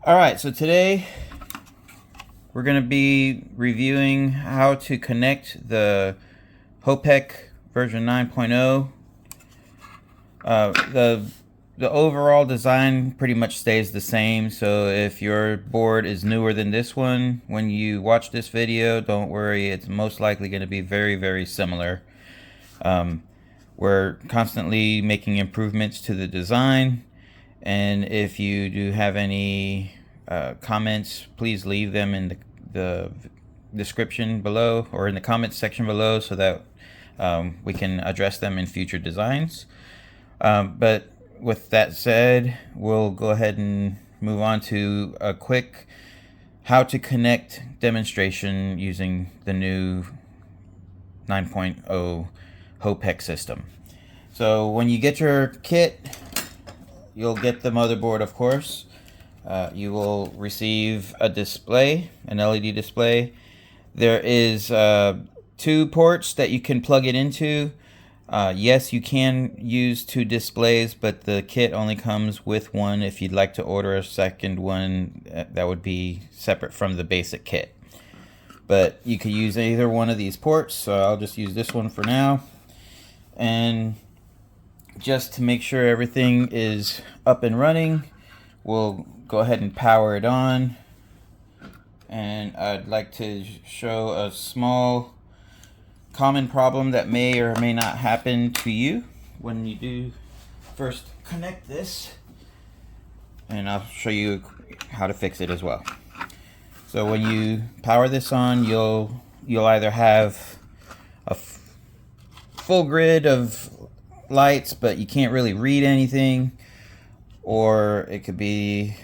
Alright, so today we're going to be reviewing how to connect the HoPEC version 9.0. The overall design pretty much stays the same, so if your board is newer than this one, when you watch this video, don't worry, it's most likely going to be very similar. We're constantly making improvements to the design, and if you do have any comments, please leave them in the description below or in the comments section below so that we can address them in future designs. But with that said, we'll go ahead and move on to a quick how to connect demonstration using the new 9.0 HoPEC system. So when you get your kit, you'll get the motherboard, of course. You will receive a display, an LED display. There is 2 ports that you can plug it into. Yes, you can use 2 displays, but the kit only comes with one. If you'd like to order a second one, that would be separate from the basic kit. But you could use either one of these ports, so I'll just use this one for now. And just to make sure everything is up and running, we'll go ahead and power it on. And I'd like to show a small common problem that may or may not happen to you when you do first connect this, and I'll show you how to fix it as well. So when you power this on, you'll either have a full grid of lights but you can't really read anything, or it could be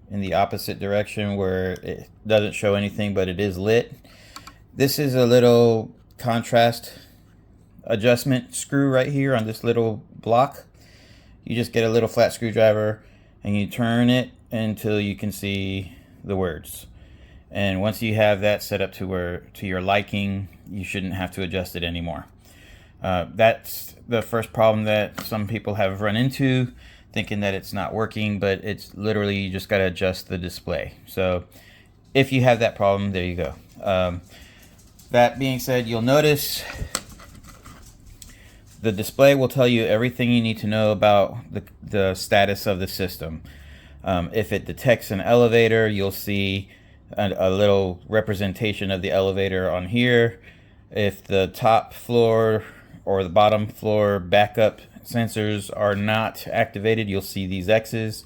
in the opposite direction where it doesn't show anything but it is lit. This is a little contrast adjustment screw right here on this little block. You just get a little flat screwdriver and you turn it until you can see the words, and once you have that set up to your liking, you shouldn't have to adjust it anymore. That's the first problem that some people have run into, thinking that it's not working, but it's literally you just got to adjust the display. So if you have that problem, there you go. That being said, you'll notice the display will tell you everything you need to know about the status of the system. If it detects an elevator, you'll see a little representation of the elevator on here. If the top floor or the bottom floor backup sensors are not activated, you'll see these X's.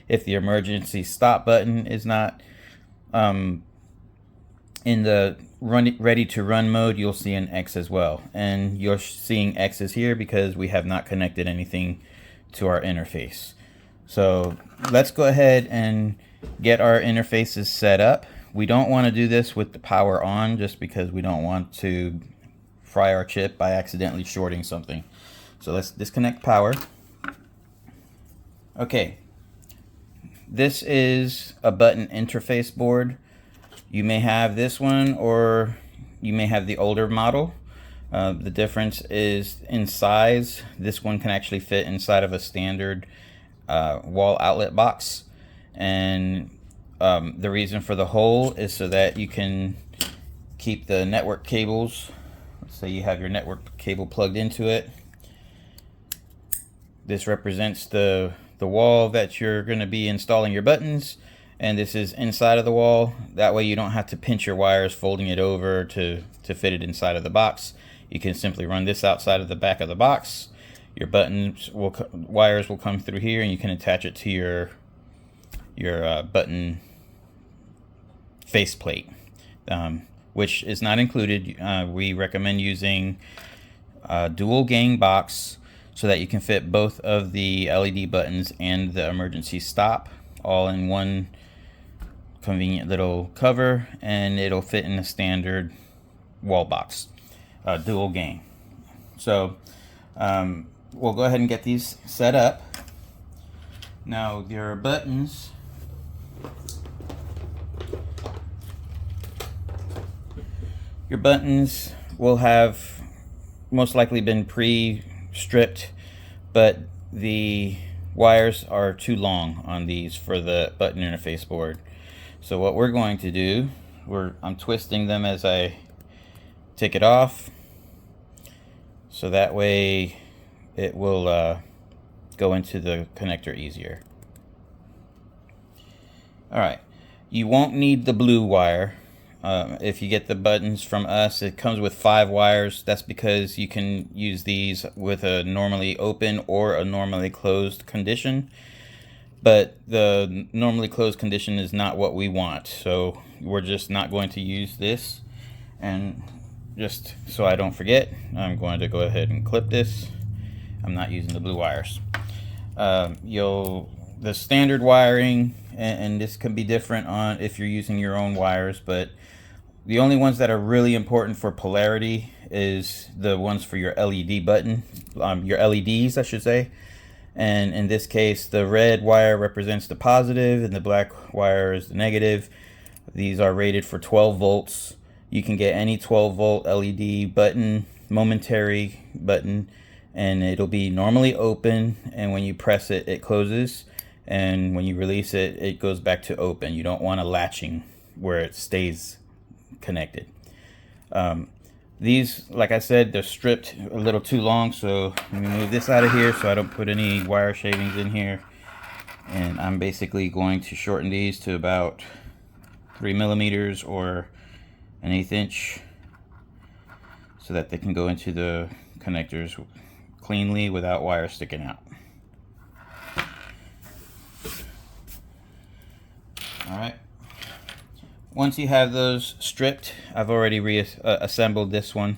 If the emergency stop button is not in the ready to run mode, you'll see an X as well. And you're seeing X's here because we have not connected anything to our interface. So let's go ahead and get our interfaces set up. We don't want to do this with the power on, just because we don't want to fry our chip by accidentally shorting something. So let's disconnect power. Okay, this is a button interface board. You may have this one, or you may have the older model. The difference is in size. This one can actually fit inside of a standard wall outlet box, and the reason for the hole is so that you can keep the network cables. Let's say you have your network cable plugged into it. This represents the wall that you're going to be installing your buttons, and this is inside of the wall. That way you don't have to pinch your wires folding it over to fit it inside of the box. You can simply run this outside of the back of the box. Your wires will come through here, and you can attach it to your button faceplate, which is not included. We recommend using a dual gang box so that you can fit both of the LED buttons and the emergency stop all in one convenient little cover, and it'll fit in a standard wall box, dual gang. So we'll go ahead and get these set up. Now your buttons will have most likely been pre-stripped, but the wires are too long on these for the button interface board. So what we're going to do, I'm twisting them as I take it off, so that way it will go into the connector easier. Alright, you won't need the blue wire. If you get the buttons from us, it comes with 5 wires. That's because you can use these with a normally open or a normally closed condition. But the normally closed condition is not what we want. So we're just not going to use this. And just so I don't forget, I'm going to go ahead and clip this. I'm not using the blue wires. The standard wiring, and this can be different on if you're using your own wires, but the only ones that are really important for polarity is the ones for your LED button, your LEDs, I should say. And in this case, the red wire represents the positive and the black wire is the negative. These are rated for 12 volts. You can get any 12 volt LED button, momentary button, and it'll be normally open, and when you press it, it closes, and when you release it, it goes back to open. You don't want a latching where it stays connected. These, like I said, they're stripped a little too long, so let me move this out of here so I don't put any wire shavings in here. And I'm basically going to shorten these to about 3 millimeters or an 1/8 inch so that they can go into the connectors cleanly without wire sticking out. Alright, once you have those stripped, I've already reassembled this one.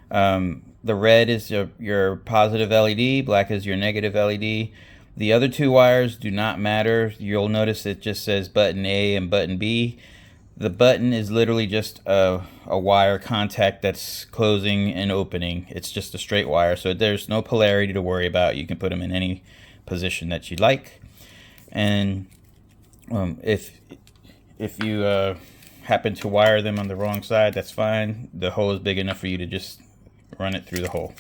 The red is your positive LED, black is your negative LED. The other 2 wires do not matter. You'll notice it just says button A and button B. The button is literally just a wire contact that's closing and opening. It's just a straight wire, so there's no polarity to worry about. You can put them in any position that you like. And if you happen to wire them on the wrong side, that's fine. The hole is big enough for you to just run it through the hole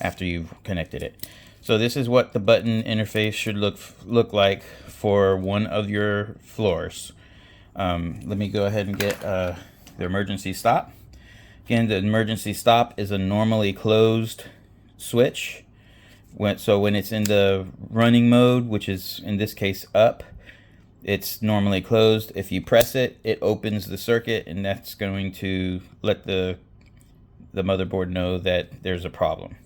after you've connected it. So this is what the button interface should look like for one of your floors. Let me go ahead and get the emergency stop. Again, the emergency stop is a normally closed switch. So when it's in the running mode, which is in this case up, it's normally closed. If you press it, it opens the circuit, and that's going to let the motherboard know that there's a problem.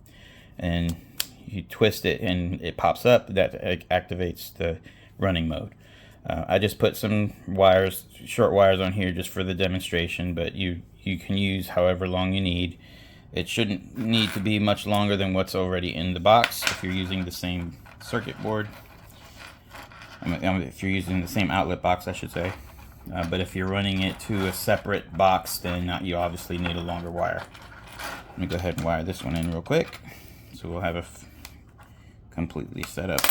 And you twist it and it pops up. That activates the running mode. I just put some wires, short wires on here just for the demonstration, but you can use however long you need. It shouldn't need to be much longer than what's already in the box if you're using the same circuit board. If you're using the same outlet box, I should say. But if you're running it to a separate box, then you obviously need a longer wire. Let me go ahead and wire this one in real quick, so we'll have it completely set up.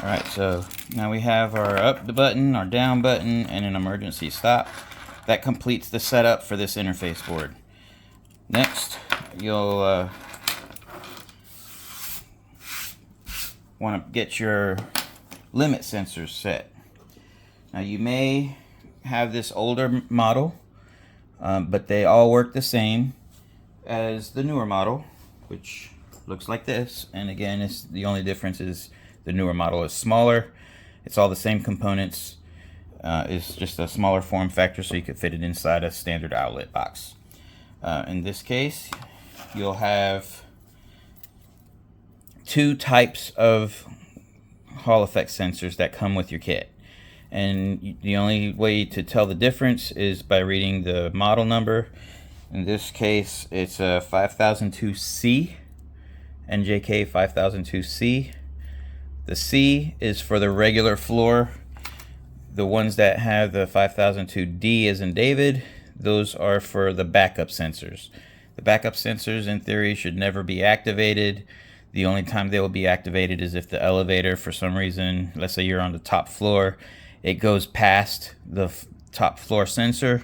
Alright, so now we have our up button, our down button, and an emergency stop. That completes the setup for this interface board. Next, you'll want to get your limit sensors set. Now you may have this older model, but they all work the same as the newer model, which looks like this. And again, the only difference is the newer model is smaller. It's all the same components. It's just a smaller form factor, so you could fit it inside a standard outlet box. In this case, you'll have 2 types of Hall effect sensors that come with your kit. And the only way to tell the difference is by reading the model number. In this case, it's a 5002C. NJK 5002C. The C is for the regular floor. The ones that have the 5002D as in David, those are for the backup sensors. The backup sensors in theory should never be activated. The only time they will be activated is if the elevator, for some reason, let's say you're on the top floor, it goes past the top floor sensor.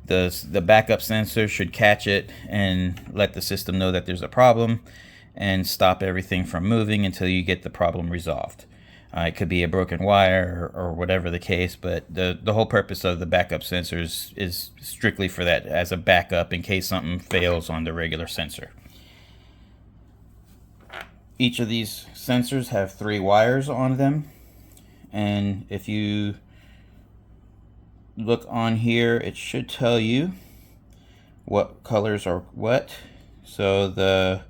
The backup sensor should catch it and let the system know that there's a problem and stop everything from moving until you get the problem resolved. It could be a broken wire or whatever the case, but the whole purpose of the backup sensors is strictly for that, as a backup in case something fails on the regular sensor. Each of these sensors have 3 wires on them, and if you look on here, it should tell you what colors are what. So the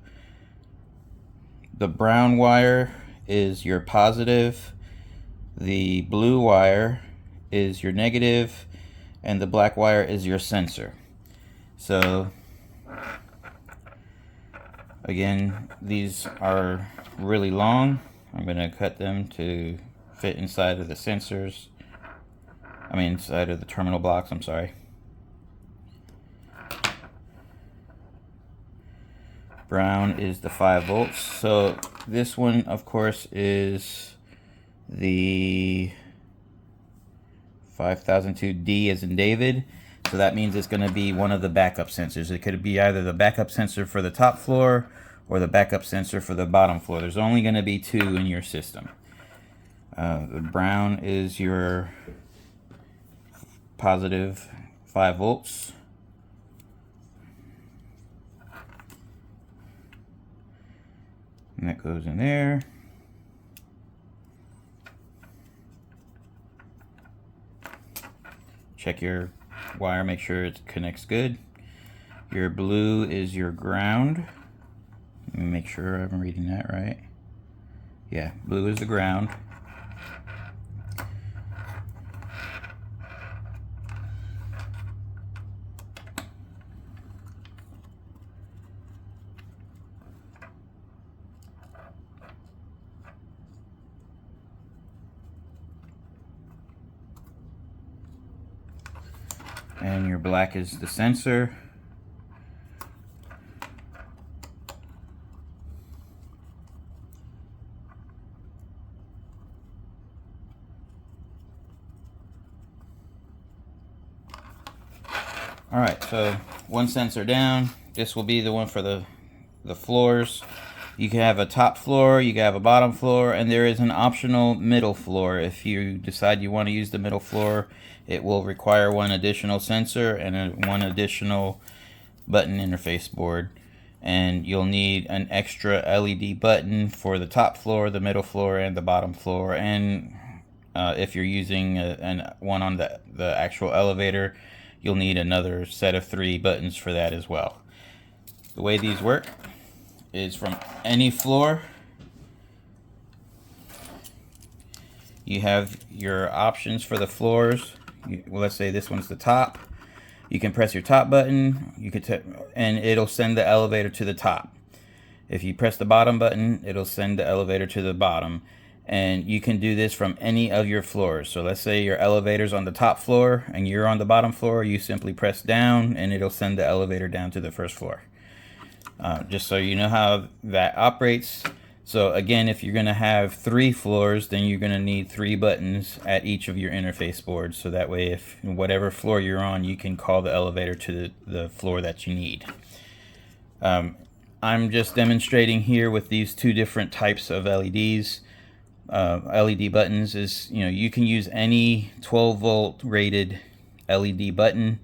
brown wire is your positive, the blue wire is your negative, and the black wire is your sensor. So again, these are really long. I'm going to cut them to fit inside of the sensors. Inside of the terminal blocks, I'm sorry. Brown is the 5 volts. So this one, of course, is the 5002D as in David. So that means it's going to be one of the backup sensors. It could be either the backup sensor for the top floor or the backup sensor for the bottom floor. There's only going to be 2 in your system. The brown is your positive 5 volts. And that goes in there. Check your wire, make sure it connects good. Your blue is your ground. Let me make sure I'm reading that right. Yeah, blue is the ground. And your black is the sensor. Alright, so one sensor down. This will be the one for the floors. You can have a top floor, you can have a bottom floor, and there is an optional middle floor. If you decide you want to use the middle floor, it will require one additional sensor and one additional button interface board. And you'll need an extra LED button for the top floor, the middle floor, and the bottom floor. And if you're using one on the actual elevator, you'll need another set of 3 buttons for that as well. The way these work is from any floor, you have your options for the floors. Well, let's say this one's the top. You can press your top button, and it'll send the elevator to the top. If you press the bottom button, it'll send the elevator to the bottom. And you can do this from any of your floors. So let's say your elevator's on the top floor and you're on the bottom floor, you simply press down and it'll send the elevator down to the first floor. Just so you know how that operates. So again, if you're going to have 3 floors, then you're going to need 3 buttons at each of your interface boards. So that way, if whatever floor you're on, you can call the elevator to the floor that you need. I'm just demonstrating here with these 2 different types of LEDs. LED buttons is, you can use any 12 volt rated LED button.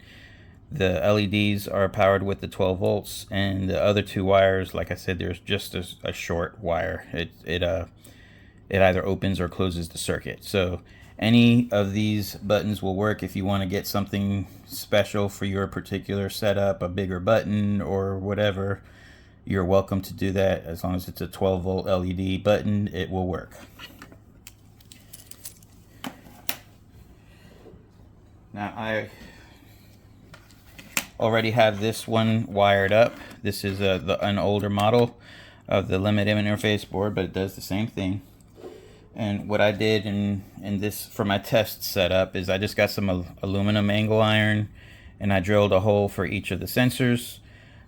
The LEDs are powered with the 12 volts, and the other 2 wires, like I said, there's just a short wire. It either opens or closes the circuit. So any of these buttons will work. If you want to get something special for your particular setup, a bigger button or whatever, you're welcome to do that. As long as it's a 12 volt LED button, it will work. Now I already have this one wired up. This is an older model. of the limit interface board, but it does the same thing. And what I did in this for my test setup is I just got some aluminum angle iron, and I drilled a hole for each of the sensors.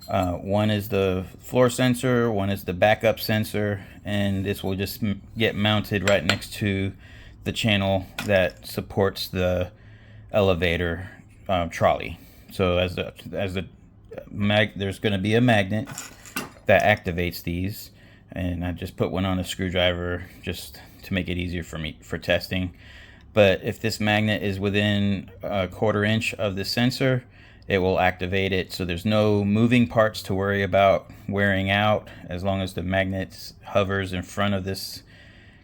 One is the floor sensor, one is the backup sensor, and this will just get mounted right next to the channel that supports the elevator trolley. So there's going to be a magnet that activates these, and I just put one on a screwdriver just to make it easier for me for testing. But if this magnet is within a 1/4 inch of the sensor, it will activate it. So there's no moving parts to worry about wearing out. As long as the magnet hovers in front of this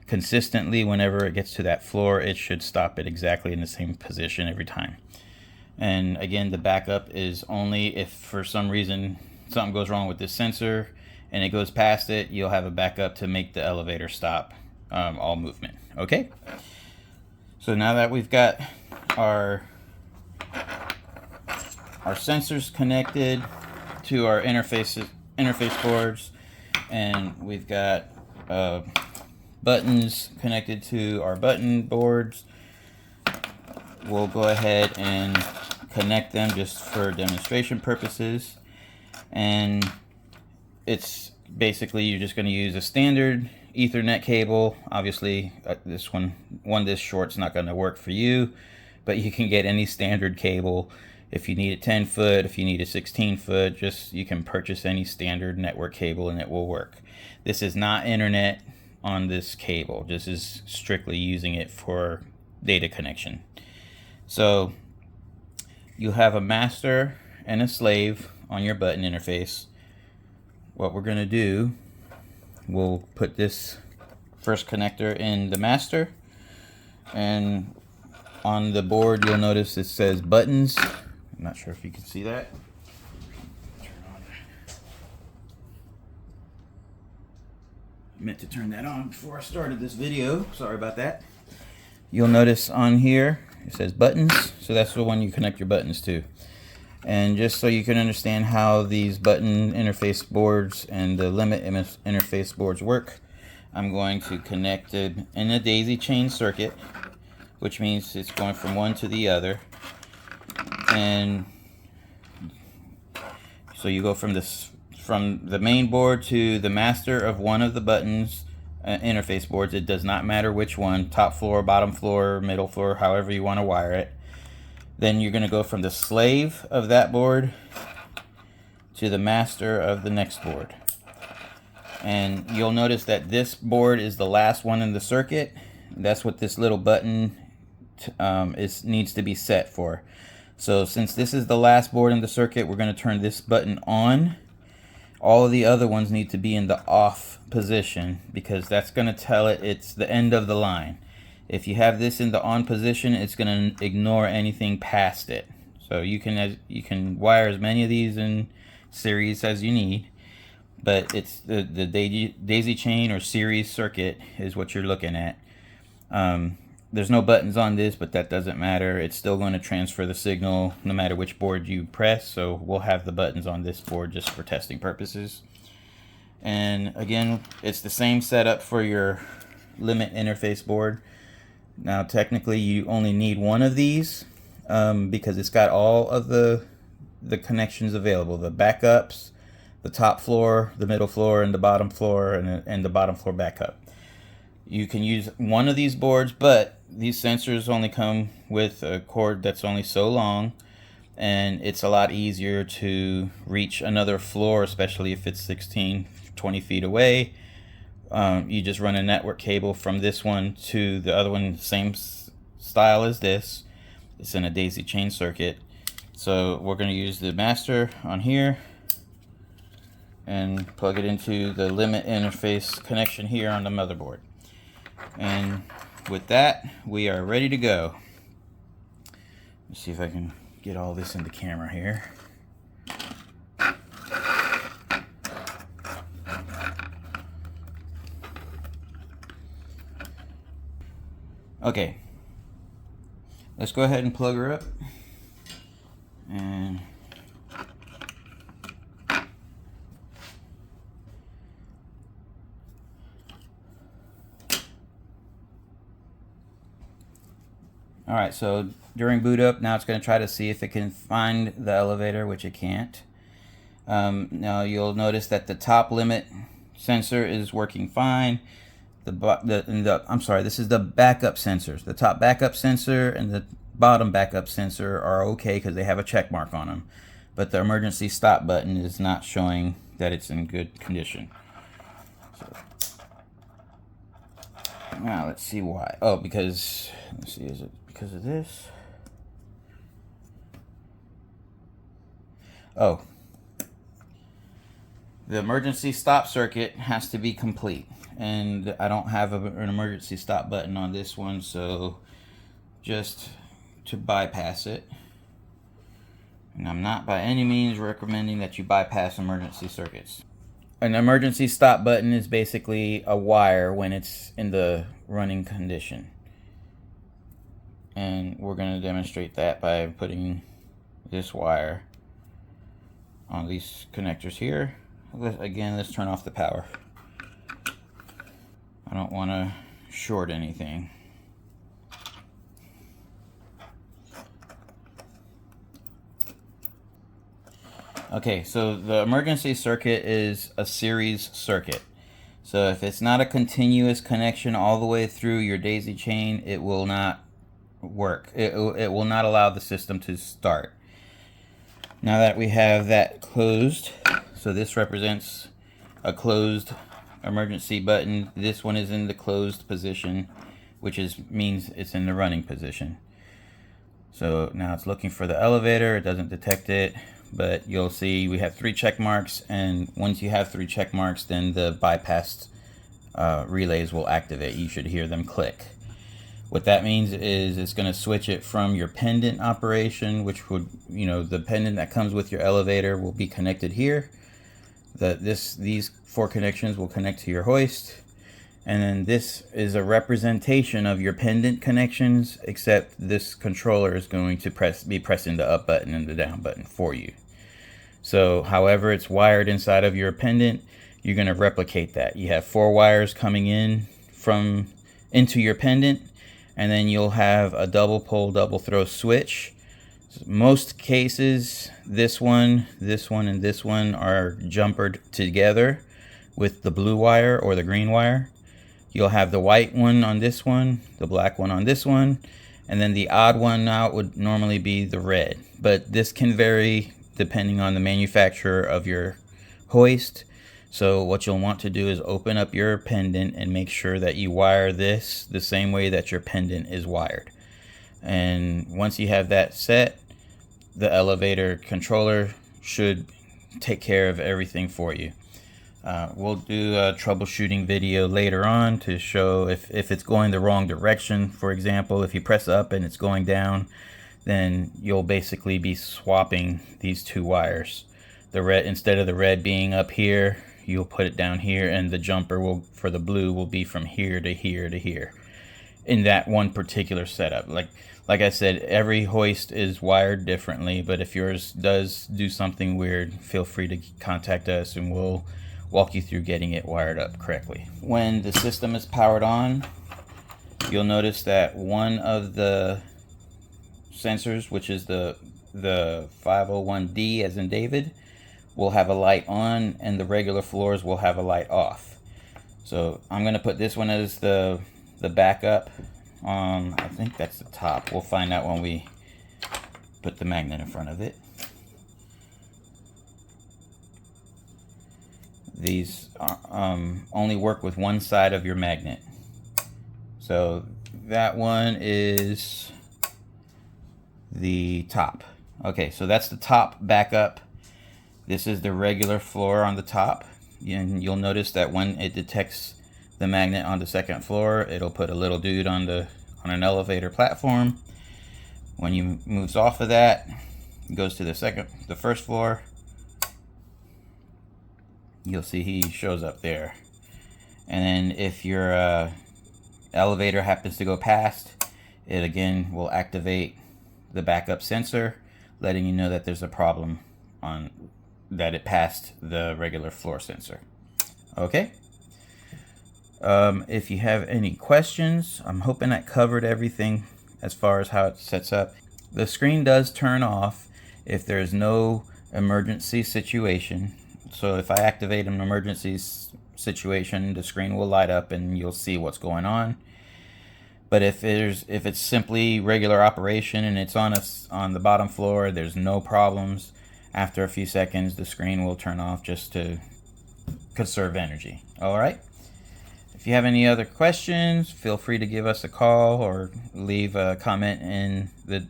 consistently, whenever it gets to that floor, it should stop it exactly in the same position every time. And again, the backup is only if for some reason something goes wrong with this sensor and it goes past it, you'll have a backup to make the elevator stop all movement. Okay, so now that we've got our sensors connected to our interface boards, and we've got buttons connected to our button boards, we'll go ahead and connect them just for demonstration purposes. And it's basically, you're just going to use a standard Ethernet cable. Obviously this one this short's not going to work for you, but you can get any standard cable. If you need a 10 foot, if you need a 16 foot, you can purchase any standard network cable and it will work. This is not internet on this cable. This is strictly using it for data connection. So you have a master and a slave on your button interface. What we're going to do, we'll put this first connector in the master, and on the board you'll notice it says buttons. I'm not sure if you can see that. I meant to turn that on before I started this video. Sorry about that. You'll notice on here it says buttons, so that's the one you connect your buttons to. And just so you can understand how these button interface boards and the limit interface boards work, I'm going to connect it in a daisy chain circuit, which means it's going from one to the other. And so you go from the main board to the master of one of the buttons interface boards. It does not matter which one, top floor, bottom floor, middle floor, however you want to wire it. Then you're going to go from the slave of that board to the master of the next board. And you'll notice that this board is the last one in the circuit. That's what this little button needs to be set for. So since this is the last board in the circuit, we're going to turn this button on. All of the other ones need to be in the off position, because that's going to tell it it's the end of the line. If you have this in the on position, it's going to ignore anything past it. So you can wire as many of these in series as you need, but it's the daisy chain or series circuit is what you're looking at. There's no buttons on this, but that doesn't matter. It's still going to transfer the signal no matter which board you press. So we'll have the buttons on this board just for testing purposes. And again, it's the same setup for your limit interface board. Now technically you only need one of these because it's got all of the connections available: the backups, the top floor, the middle floor, and the bottom floor, and the bottom floor backup. You can use one of these boards, but these sensors only come with a cord that's only so long, and it's a lot easier to reach another floor, especially if it's 16, 20 feet away. You just run a network cable from this one to the other one, same style as this. It's in a daisy chain circuit. So we're going to use the master on here and plug it into the limit interface connection here on the motherboard. And with that, we are ready to go. Let's see if I can get all this into camera here. Okay, let's go ahead and plug her up. And Alright, so during boot up, now it's going to try to see if it can find the elevator, which it can't. Now you'll notice that the top limit sensor is working fine. I'm sorry, this is the backup sensors. The top backup sensor and the bottom backup sensor are okay because they have a check mark on them. But the emergency stop button is not showing that it's in good condition. So, now let's see why. Oh, because, let's see, is it because of this? Oh. The emergency stop circuit has to be complete. And I don't have an emergency stop button on this one, so just to bypass it. And I'm not by any means recommending that you bypass emergency circuits. An emergency stop button is basically a wire when it's in the running condition. And we're going to demonstrate that by putting this wire on these connectors here. Again, let's turn off the power. I don't want to short anything. Okay, so the emergency circuit is a series circuit. So if it's not a continuous connection all the way through your daisy chain, it will not work. It will not allow the system to start. Now that we have that closed, so this represents a closed emergency button. This one is in the closed position, which means it's in the running position. So now it's looking for the elevator. It doesn't detect it. But you'll see we have 3 check marks, and once you have 3 check marks, then the bypassed relays will activate. You should hear them click. What that means is it's going to switch it from your pendant operation, which would, the pendant that comes with your elevator will be connected here. These 4 connections will connect to your hoist. And then this is a representation of your pendant connections, except this controller is going to be pressing the up button and the down button for you. So however it's wired inside of your pendant, you're going to replicate that. You have 4 wires coming in into your pendant, and then you'll have a double pole, double throw switch. Most cases, this one, and this one are jumpered together with the blue wire or the green wire. You'll have the white one on this one, the black one on this one, and then the odd one out would normally be the red. But this can vary depending on the manufacturer of your hoist. So what you'll want to do is open up your pendant and make sure that you wire this the same way that your pendant is wired. And once you have that set, the elevator controller should take care of everything for you. We'll do a troubleshooting video later on to show if it's going the wrong direction. For example, if you press up and it's going down, then you'll basically be swapping these 2 wires. The red, instead of the red being up here, you'll put it down here, and the jumper for the blue will be from here to here to here in that one particular setup. Like I said, every hoist is wired differently, but if yours does do something weird, feel free to contact us and we'll walk you through getting it wired up correctly. When the system is powered on, you'll notice that one of the sensors, which is the 501D as in David, will have a light on, and the regular floors will have a light off. So I'm going to put this one as the backup. I think that's the top. We'll find out when we put the magnet in front of it. These only work with one side of your magnet. So that one is the top. Okay, so that's the top backup. This is the regular floor on the top. And you'll notice that when it detects the magnet on the second floor, it'll put a little dude on an elevator platform. When you moves off of that, it goes to the first floor. You'll see he shows up there. And then if your elevator happens to go past, it again will activate the backup sensor, letting you know that there's a problem that it passed the regular floor sensor. Okay. If you have any questions, I'm hoping I covered everything as far as how it sets up. The screen does turn off if there's no emergency situation. So if I activate an emergency situation, the screen will light up and you'll see what's going on. But if it's simply regular operation and it's on the bottom floor, there's no problems. After a few seconds, the screen will turn off just to conserve energy. All right. If you have any other questions, feel free to give us a call or leave a comment in the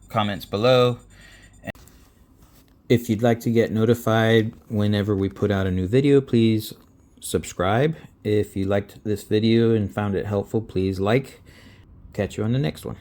comments below. If you'd like to get notified whenever we put out a new video, please subscribe. If you liked this video and found it helpful, please like. Catch you on the next one.